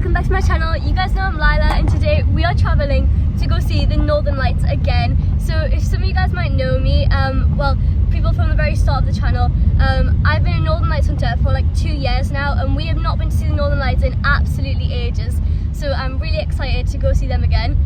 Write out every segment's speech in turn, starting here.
welcome back to my channel. You guys know I'm Lila and today we are travelling to go see the Northern Lights again. So if some of you guys might know me, well, people from the very start of the channel, I've been a Northern Lights hunter for like 2 years now and we have not been to see the Northern Lights in absolutely ages. So I'm really excited to go see them again.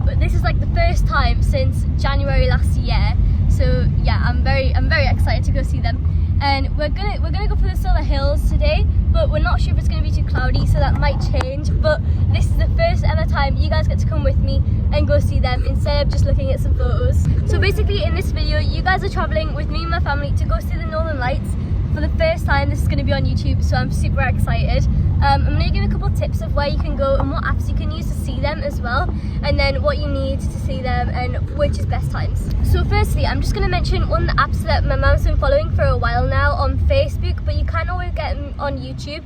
But this is like the first time since January last year. So yeah, I'm very excited to go see them. And we're gonna go for the Silver Hills today, but we're not sure if it's gonna be too cloudy, so that might change. But this is the first ever time you guys get to come with me and go see them instead of just looking at some photos. So basically in this video, you guys are traveling with me and my family to go see the Northern Lights for the first time. This is gonna be on YouTube, so I'm super excited. I'm gonna give you a couple of tips of where you can go and what apps you can use to see them as well, and then what you need to see them and which is best times. So firstly, I'm just gonna mention one of the apps that my mum's been following for a while now on Facebook, but you can always get him on YouTube.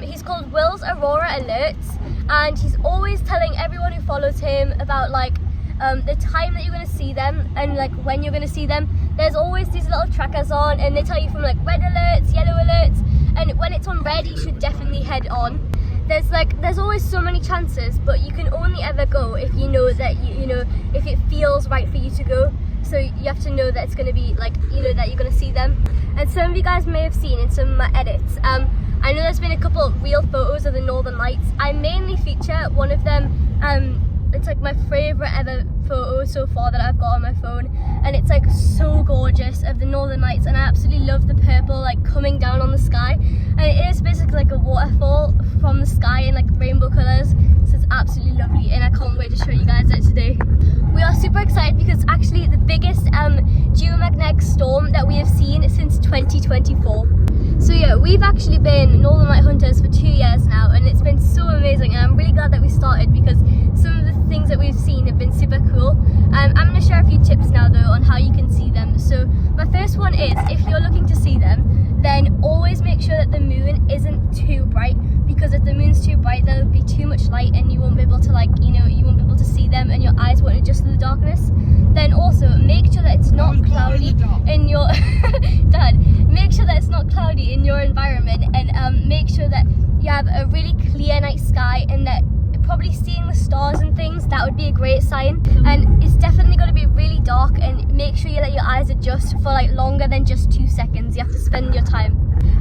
He's called Will's Aurora Alerts, and he's always telling everyone who follows him about like the time that you're going to see them and like when you're going to see them. There's always these little trackers on and they tell you from like red alerts, yellow alerts, and when it's on red you should definitely head on. There's always so many chances, but you can only ever go if you know that you know if it feels right for you to go. So you have to know that it's going to be like, you know, that you're going to see them. And some of you guys may have seen in some of my edits, I know there's been a couple of real photos of the Northern Lights. I mainly feature one of them. It's like my favourite ever photo so far that I've got on my phone, and it's like so gorgeous of the Northern Lights, and I absolutely love the purple like coming down on the sky, and it is basically like a waterfall from the sky in like rainbow colours, so it's absolutely lovely and I can't wait to show you guys it today. We are super excited because it's actually the biggest geomagnetic storm that we have seen since 2024. So yeah, we've actually been Northern Light hunters for 2 years now, and it's been so amazing, and I'm really glad that we started because some of the things that we've seen have been super cool. I'm going to share a few tips now though on how you can see them. So my first one is, if you're looking to see them, then always make sure that the moon isn't too bright, because if the moon's too bright there will be too much light and you won't be able to you won't be able to see them and your eyes won't adjust to the darkness. Then also make sure that it's not cloudy in your make sure that it's not cloudy in your environment, and make sure that you have a really clear night sky and that probably seeing the stars and things, that would be a great sign. And it's definitely going to be really dark, and make sure you let your eyes adjust for like longer than just 2 seconds. You have to spend your time.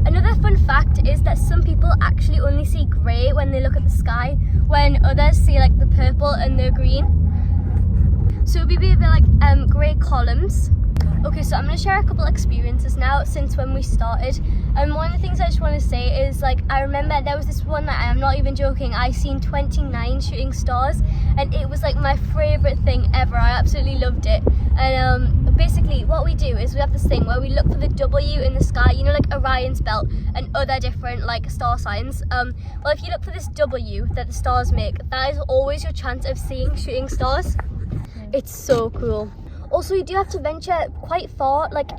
Another fun fact is that some people actually only see grey when they look at the sky, when others see like the purple and the green. So it would be a bit like grey columns. Okay, so I'm going to share a couple experiences now since when we started. And one of the things I just want to say is, like, I remember there was this one night, I'm not even joking, I seen 29 shooting stars, and it was like my favourite thing ever. I absolutely loved it. And basically what we do is we have this thing where we look for the W in the sky, you know, like Orion's belt and other different like star signs. Well, if you look for this W that the stars make, that is always your chance of seeing shooting stars. It's so cool. Also, you do have to venture quite far. Like,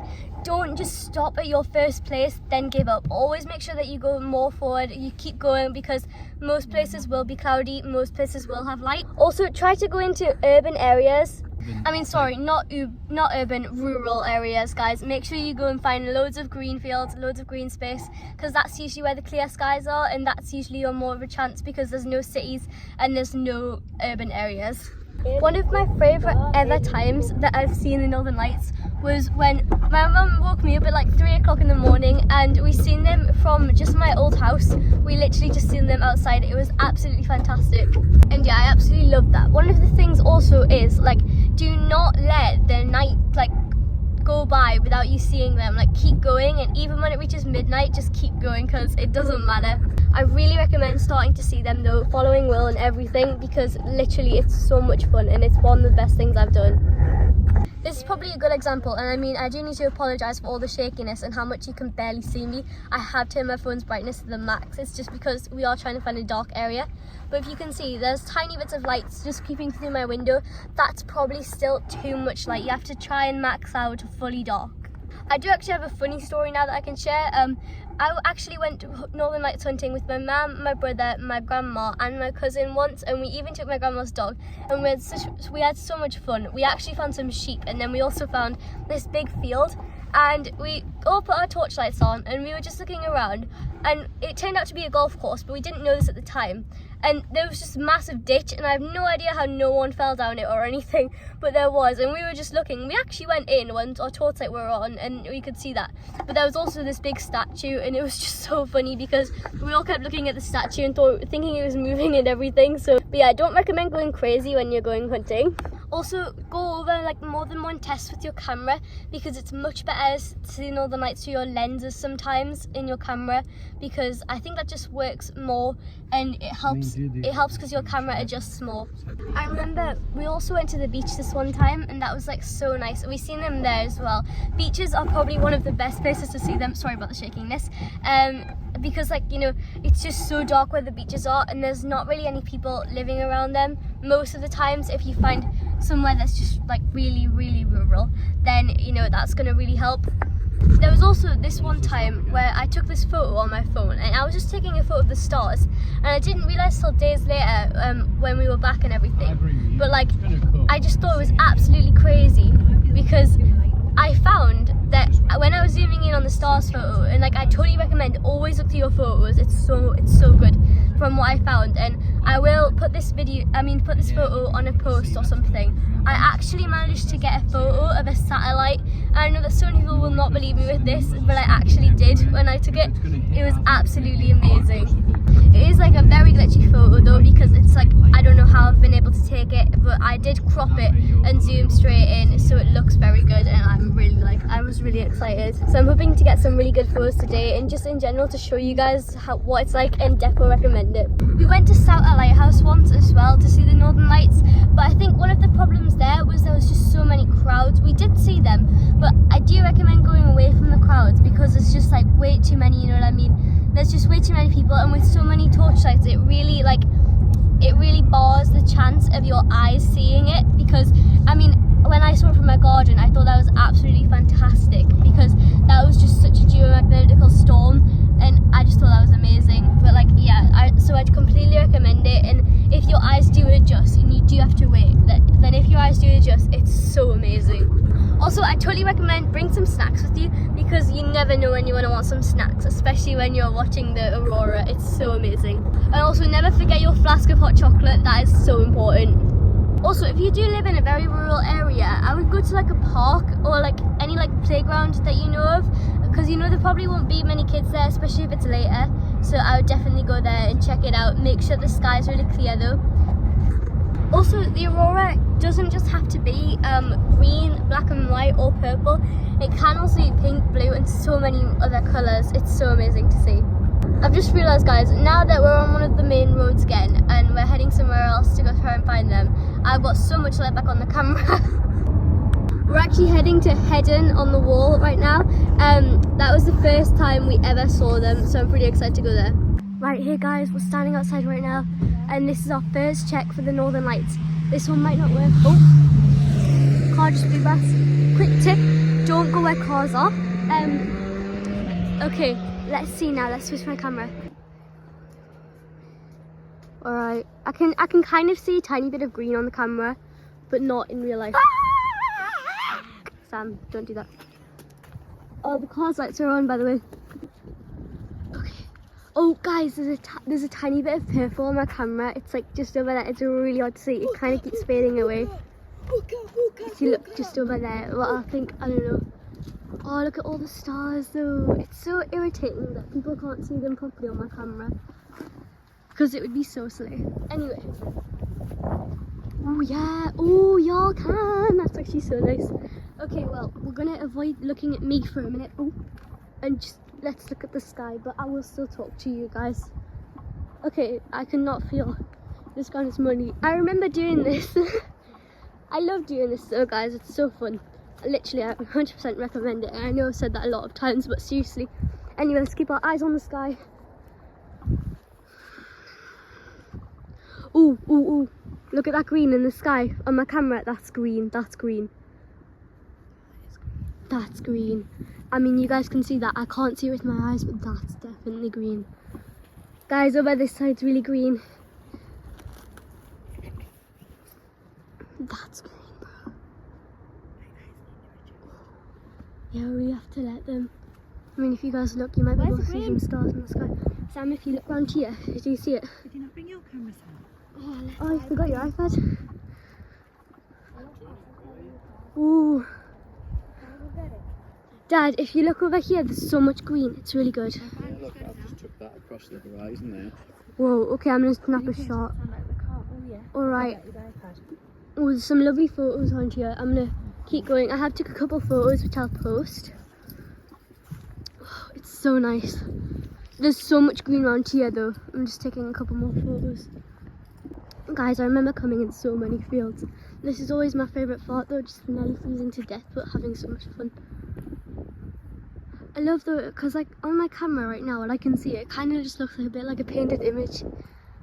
don't just stop at your first place then give up. Always make sure that you go more forward, you keep going, because most places will be cloudy, most places will have light. Also, try to go into urban areas. I mean, sorry, not urban, rural areas, guys. Make sure you go and find loads of green fields, loads of green space, because that's usually where the clear skies are, and that's usually your more of a chance because there's no cities and there's no urban areas. One of my favourite ever times that I've seen the Northern Lights was when my mum woke me up at like 3 o'clock in the morning, and we seen them from just my old house. We literally just seen them outside. It was absolutely fantastic. And yeah, I absolutely love that. One of the things also is, like, do not let the night like go by without you seeing them. Like, keep going, and even when it reaches midnight, just keep going, because it doesn't matter. I really recommend starting to see them though, following Will and everything, because literally it's so much fun and it's one of the best things I've done. This is probably a good example, and I mean, I do need to apologise for all the shakiness and how much you can barely see me. I have turned my phone's brightness to the max. It's just because we are trying to find a dark area. But if you can see, there's tiny bits of lights just peeping through my window. That's probably still too much light. You have to try and max out fully dark. I do actually have a funny story now that I can share. I actually went Northern Lights hunting with my mum, my brother, my grandma and my cousin once, and we even took my grandma's dog, and we had so much fun. We actually found some sheep, and then we also found this big field, and we all put our torchlights on and we were just looking around, and it turned out to be a golf course, but we didn't know this at the time. and there was just a massive ditch, and I have no idea how no one fell down it or anything, but there was, and we were just looking. We actually went in once, our tour site we were on, and we could see that, but there was also this big statue, and it was just so funny because we all kept looking at the statue and thinking it was moving and everything. So, but yeah, I don't recommend going crazy when you're going hunting. Also, go over like more than one test with your camera, because it's much better to see Northern Lights through your lenses sometimes in your camera, because I think that just works more, and it helps because your camera adjusts more. I remember we also went to the beach this one time, and that was like so nice, and we've seen them there as well. Beaches are probably one of the best places to see them. Sorry about the shakiness. Because like, you know, it's just so dark where the beaches are, and there's not really any people living around them most of the times. If you find somewhere that's just like really rural, then you know that's gonna really help. There was also this one time where I took this photo on my phone, and I was just taking a photo of the stars, and I didn't realize till days later when we were back and everything, but like I just thought it was absolutely crazy, because I found that when I was zooming in on the stars photo, and like I totally recommend always look through your photos, it's so good from what I found, and I will put this photo on a post or something. I actually managed to get a photo of a satellite, and I know that so many people will not believe me with this, but I actually did when I took it. It was absolutely amazing. It is like a very glitchy photo though, because it's like, I don't know how I've been able to take it, but I did crop it and zoom straight in, so it looks very good, and I was really excited. So I'm hoping to get some really good photos today, and just in general to show you guys what it's like, and definitely recommend it. We went to Souter Lighthouse once as well to see the Northern Lights, but I think one of the problems there was just so many crowds. We did see them, but I do recommend going away from the crowds, because it's just like way too many, you know what I mean? There's just way too many people, and with so many torchlights, it really bars the chance of your eyes seeing it. Because I mean, when I saw it from my garden, I thought that was absolutely fantastic, because that was just such a geomagnetical storm, and I just thought that was amazing. But like, yeah, so I'd completely recommend it, and if your eyes do adjust and you do have to wait, then if your eyes do adjust, it's so amazing. Also, I totally recommend bring some snacks with you, because you never know when you're going to want some snacks, especially when you're watching the aurora. It's so amazing. And also, never forget your flask of hot chocolate. That is so important. Also, if you do live in a very rural area, I would go to like a park or like any like playground that you know of, because you know there probably won't be many kids there, especially if it's later. So I would definitely go there and check it out. Make sure the sky's really clear though. Also, the aurora doesn't just have to be green, black and white or purple. It can also be pink, blue and so many other colours. It's so amazing to see. I've just realised, guys, now that we're on one of the main roads again and we're heading somewhere else to go try and find them, I've got so much light back on the camera. We're actually heading to Heddon on the Wall right now. That was the first time we ever saw them, so I'm pretty excited to go there. Right here, guys, we're standing outside right now, and this is our first check for the Northern Lights. This one might not work. Oh, car just blew past. Quick tip, don't go where cars are. Okay, let's see now. Let's switch my camera. All right, I can kind of see a tiny bit of green on the camera, but not in real life. Sam, don't do that. Oh, the car's lights are on, by the way. Okay. Oh, guys, there's a tiny bit of purple on my camera. It's like just over there. It's really hard to see. It kind of keeps fading away. See, look, just over there. Well, I don't know. Oh, look at all the stars, though. It's so irritating that people can't see them properly on my camera, because it would be so silly. Anyway. Oh, yeah. Oh, y'all can. That's actually so nice. Okay, well, we're going to avoid looking at me for a minute. Oh, and just let's look at the sky, but I will still talk to you guys. Okay, I cannot feel this kind of money. I remember doing this. I love doing this though, guys. It's so fun. Literally, I 100% recommend it. And I know I've said that a lot of times, but seriously. Anyway, let's keep our eyes on the sky. Ooh, ooh, ooh. Look at that green in the sky on my camera. That's green. That's green. That's green. I mean, you guys can see that. I can't see it with my eyes, but that's definitely green. Guys, over this side's really green. That's green, bro. Yeah, we have to let them. I mean, if you guys look, you might be able to see some stars in the sky. Sam, if you look round here, do you see it? Did you not bring your camera, Oh, you forgot your iPad? Ooh. Dad, if you look over here, there's so much green. It's really good. Yeah, look, I've just took that across the horizon there. Whoa, okay, I'm going to snap a shot. Alright. Oh, there's some lovely photos on here. I'm going to keep going. I have took a couple photos which I'll post. Oh, it's so nice. There's so much green around here though. I'm just taking a couple more photos. Guys, I remember coming in so many fields. This is always my favourite part though, just nearly freezing to death but having so much fun. I love the, because like on my camera right now, and I can see it kind of just looks like a bit like a painted image,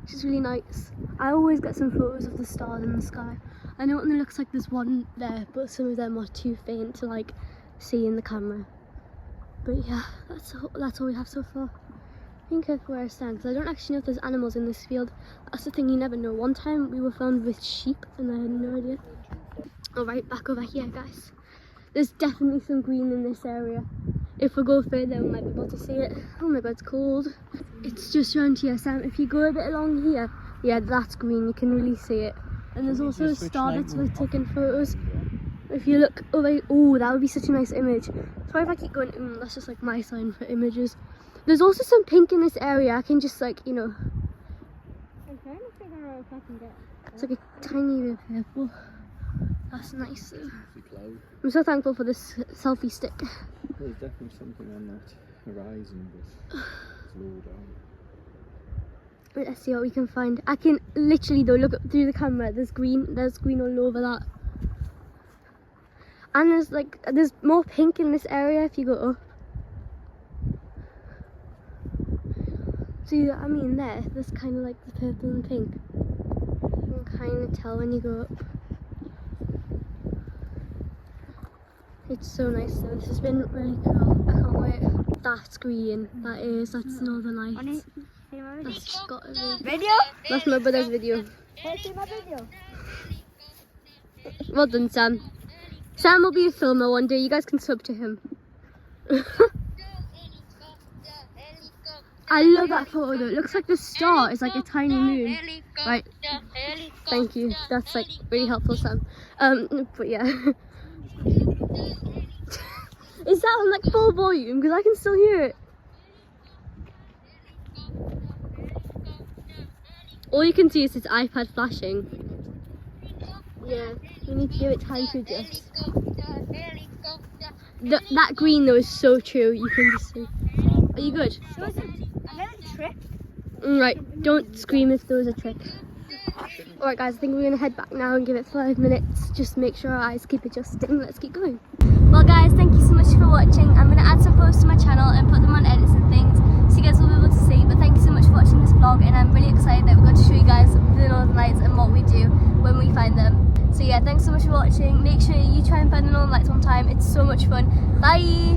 which is really nice. I always get some photos of the stars in the sky. I know it looks like there's one there, but some of them are too faint to like see in the camera. But yeah, that's all we have so far. Being careful where I stand, because I don't actually know if there's animals in this field. That's the thing, you never know. One time we were found with sheep and I had no idea. Alright, back over here guys. There's definitely some green in this area. If we go further we might be able to see it. Oh my god, it's cold. It's just around here, Sam. If you go a bit along here, yeah, that's green, you can really see it. And there's also a star that's worth taking photos. If you look over, oh, that would be such a nice image. Sorry if I keep going, that's just like my sign for images. There's also some pink in this area. I can just like, you know. I'm trying to figure out if I can get. It's like a tiny bit of purple. That's nice though. Cloud. I'm so thankful for this selfie stick. There's definitely something on that horizon, but it's low down. Let's see what we can find. I can literally though look through the camera. There's green all over that. And there's more pink in this area if you go up. See what I mean there? There's kind of like the purple and pink. You can kind of tell when you go up. It's so nice though. This has been really cool. I can't wait. That's green. That's Northern Lights. That's got to be. Video? That's my brother's video. Can you see my video? Well done, Sam. Sam will be a filmer one day. You guys can sub to him. I love that photo though. It looks like the star is like a tiny moon. Right. Thank you. That's like really helpful, Sam. But yeah. Is that on like full volume? Because I can still hear it. All you can see is his iPad flashing. Yeah, we need to give it time to adjust. That green though is so true. You can just see. Are you good? So is it a trick? Right, don't scream if there was a trick. Alright guys, I think we're going to head back now and give it 5 minutes. Just make sure our eyes keep adjusting. Let's keep going. Well guys, thank you so much for watching. I'm going to add some posts to my channel and put them on edits and things so you guys will be able to see. But thank you so much for watching this vlog, and I'm really excited that we're going to show you guys the Northern Lights and what we do when we find them. So yeah, thanks so much for watching. Make sure you try and find the Northern Lights one time. It's so much fun. Bye!